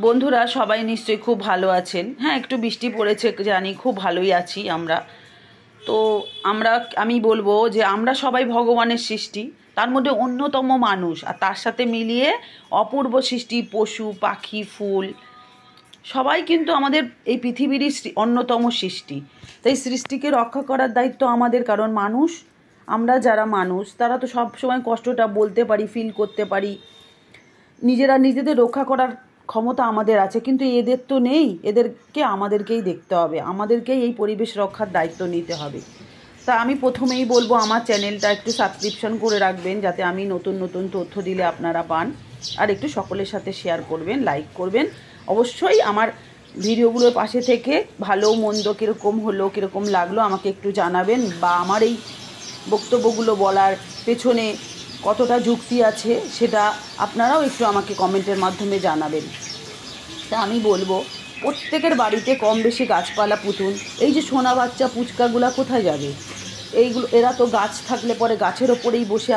বন্ধুরা সবাই নিশ্চয়ই খুব ভালো আছেন। হ্যাঁ, একটু বৃষ্টি পড়েছে জানি, খুব ভালোই আছি আমরা। তো আমি বলবো যে আমরা সবাই ভগবানের সৃষ্টি, তার মধ্যে অন্যতম মানুষ, আর তার সাথে মিলিয়ে অপূর্ব সৃষ্টি পশু পাখি ফুল সবাই কিন্তু আমাদের এই পৃথিবীরই অন্যতম সৃষ্টি। তাই সৃষ্টিকে রক্ষা করার দায়িত্ব আমাদের, কারণ আমরা যারা মানুষ তারা তো সব সময় কষ্টটা বলতে পারি, ফিল করতে পারি, নিজেদের রক্ষা করার ক্ষমতা আমাদের আছে, কিন্তু এদের তো নেই। এদেরকে আমাদেরকেই দেখতে হবে, আমাদেরকেই এই পরিবেশ রক্ষার দায়িত্ব নিতে হবে। তা আমি প্রথমেই বলবো আমার চ্যানেলটা একটু সাবস্ক্রিপশন করে রাখবেন, যাতে আমি নতুন নতুন তথ্য দিলে আপনারা পান, আর একটু সকলের সাথে শেয়ার করবেন, লাইক করবেন। অবশ্যই আমার ভিডিওগুলোর পাশে থেকে ভালো মন্দ কীরকম হলো, কীরকম লাগলো আমাকে একটু জানাবেন, বা আমার এই বক্তব্যগুলো বলার পেছনে কতটা যুক্তি আছে সেটা আপনারাও একটু আমাকে কমেন্টের মাধ্যমে জানাবেন। তা আমি বলবো প্রত্যেকের বাড়িতে কম বেশি গাছপালা পুঁতুন। এই যে সোনা বাচ্চা পুচকাগুলা কোথায় যাবে? এরা তো গাছ থাকলে পরে গাছের ওপরেই বসে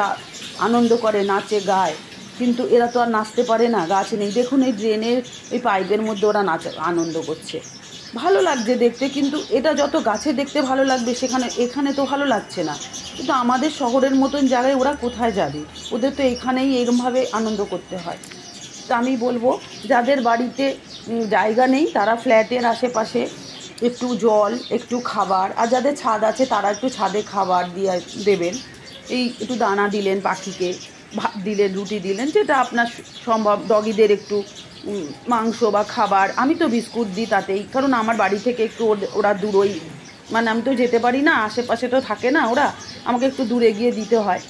আনন্দ করে, নাচে গায়, কিন্তু এরা তো আর নাচতে পারে না, গাছ নেই। দেখুন এই ড্রেনের এই পাইপের মধ্যে ওরা আনন্দ করছে, ভালো লাগছে দেখতে, কিন্তু এটা যত গাছে দেখতে ভালো লাগবে এখানে তো ভালো লাগছে না। কিন্তু আমাদের শহরের মতন জায়গায় ওরা কোথায় যাবে? ওদের তো এখানেই এরমভাবে আনন্দ করতে হয়। তা আমি বলবো যাদের বাড়িতে জায়গা নেই তারা ফ্ল্যাটের আশেপাশে একটু জল, একটু খাবার, আর যাদের ছাদ আছে তারা একটু ছাদে খাবার দেবেন। এই একটু দানা দিলেন পাখিকে, ভাত দিলেন, রুটি দিলেন, যেটা আপনার সম্ভব। ডগিদের একটু মাংস বা খাবার, আমি তো বিস্কুট দিই তাতেই, কারণ আমার বাড়ি থেকে একটু ওরা দূরই, মানে আমি তো যেতে পারি না, আশেপাশে তো থাকে না ওরা, আমাকে একটু দূরে গিয়ে দিতে হয়।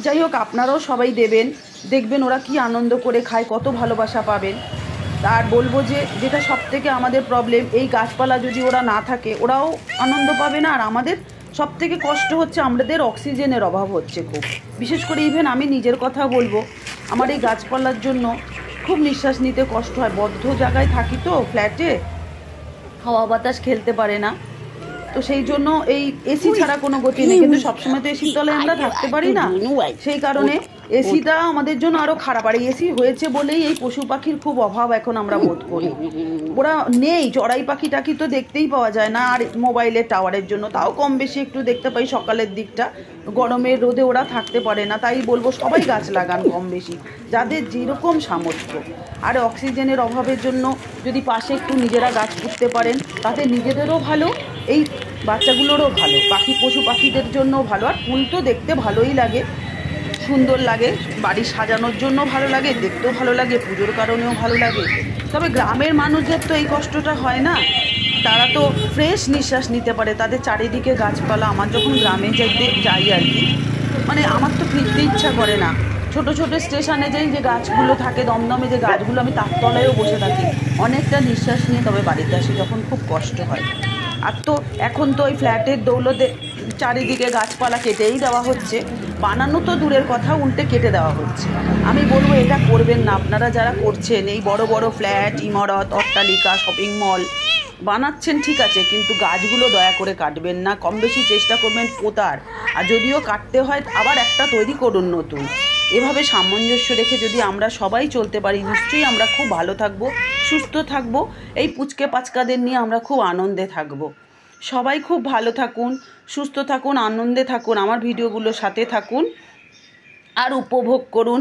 যাই হোক, আপনারাও সবাই দেবেন, দেখবেন ওরা কি আনন্দ করে খায়, কত ভালোবাসা পাবেন। আর বলবো যেটা সবথেকে আমাদের প্রবলেম, এই গাছপালা যদি ওরা না থাকে ওরাও আনন্দ পাবে না, আর আমাদের সবথেকে কষ্ট হচ্ছে আমাদের অক্সিজেনের অভাব হচ্ছে খুব, বিশেষ করে ইভেন আমি নিজের কথা বলবো, আমার এই গাছপালার জন্য খুব নিঃশ্বাস নিতে কষ্ট হয়। বদ্ধ জায়গায় থাকি তো, ফ্ল্যাটে হাওয়া বাতাস খেলতে পারে না, তো সেই জন্য এই এসি ছাড়া কোনো গতি নেই। কিন্তু সবসময় তো এসির তলায় আমরা থাকতে পারি না, সেই কারণে এসিটা আমাদের জন্য আরও খারাপ। আর এসি হয়েছে বলেই এই পশু পাখির খুব অভাব এখন আমরা বোধ করি, ওরা নেই। চড়াই পাখি টাখি তো দেখতেই পাওয়া যায় না, আর মোবাইলের টাওয়ারের জন্য তাও কম বেশি একটু দেখতে পাই সকালের দিকটা, গরমের রোদে ওরা থাকতে পারে না। তাই বলবো সবাই গাছ লাগান কম বেশি, যাদের যেরকম সামর্থ্য। আর অক্সিজেনের অভাবের জন্য যদি পাশে একটু নিজেরা গাছ পুঁততে পারেন, তাতে নিজেদেরও ভালো, এই বাচ্চাগুলোরও ভালো, পশু পাখিদের জন্যও ভালো। আর ফুল তো দেখতে ভালোই লাগে, সুন্দর লাগে, বাড়ি সাজানোর জন্য ভালো লাগে, দেখতেও ভালো লাগে, পুজোর কারণেও ভালো লাগে। তবে গ্রামের মানুষদের তো এই কষ্টটা হয় না, তারা তো ফ্রেশ নিঃশ্বাস নিতে পারে, তাদের চারিদিকে গাছপালা। আমার যখন গ্রামে যাই আর কি, মানে আমার তো ফিরতে ইচ্ছা করে না। ছোট ছোট স্টেশনে যে গাছগুলো থাকে, দমদমে যে গাছগুলো, আমি তার তলায়ও বসে থাকি, অনেকটা নিঃশ্বাস নিয়ে তবে বাড়িতে আসি, যখন খুব কষ্ট হয়। আর তো এখন তো ওই ফ্ল্যাটের দৌলতে চারিদিকে গাছপালা কেটেই দেওয়া হচ্ছে, বানানো তো দূরের কথা, উল্টে কেটে দেওয়া হচ্ছে। আমি বলবো এটা করবেন না আপনারা যারা করছেন, এই বড় বড় ফ্ল্যাট, ইমারত, অট্টালিকা, শপিং মল বানাচ্ছেন, ঠিক আছে, কিন্তু গাছগুলো দয়া করে কাটবেন না, কম বেশি চেষ্টা করবেন পোতার, আর যদিও কাটতে হয় আবার একটা তৈরি করুন নতুন। এভাবে সামঞ্জস্য রেখে যদি আমরা সবাই চলতে পারি, নিশ্চয়ই আমরা খুব ভালো থাকবো, সুস্থ থাকবো, এই পুচকে পাচকাদের নিয়ে আমরা খুব আনন্দে থাকবো। সবাই খুব ভালো থাকুন, সুস্থ থাকুন, আনন্দে থাকুন, আমার ভিডিওগুলোর সাথে থাকুন, আর উপভোগ করুন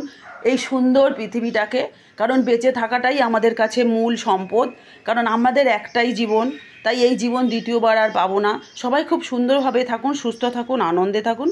এই সুন্দর পৃথিবীটাকে, কারণ বেঁচে থাকাটাই আমাদের কাছে মূল সম্পদ, কারণ আমাদের একটাই জীবন, তাই এই জীবন দ্বিতীয়বার আর পাবো না। সবাই খুব সুন্দরভাবে থাকুন, সুস্থ থাকুন, আনন্দে থাকুন।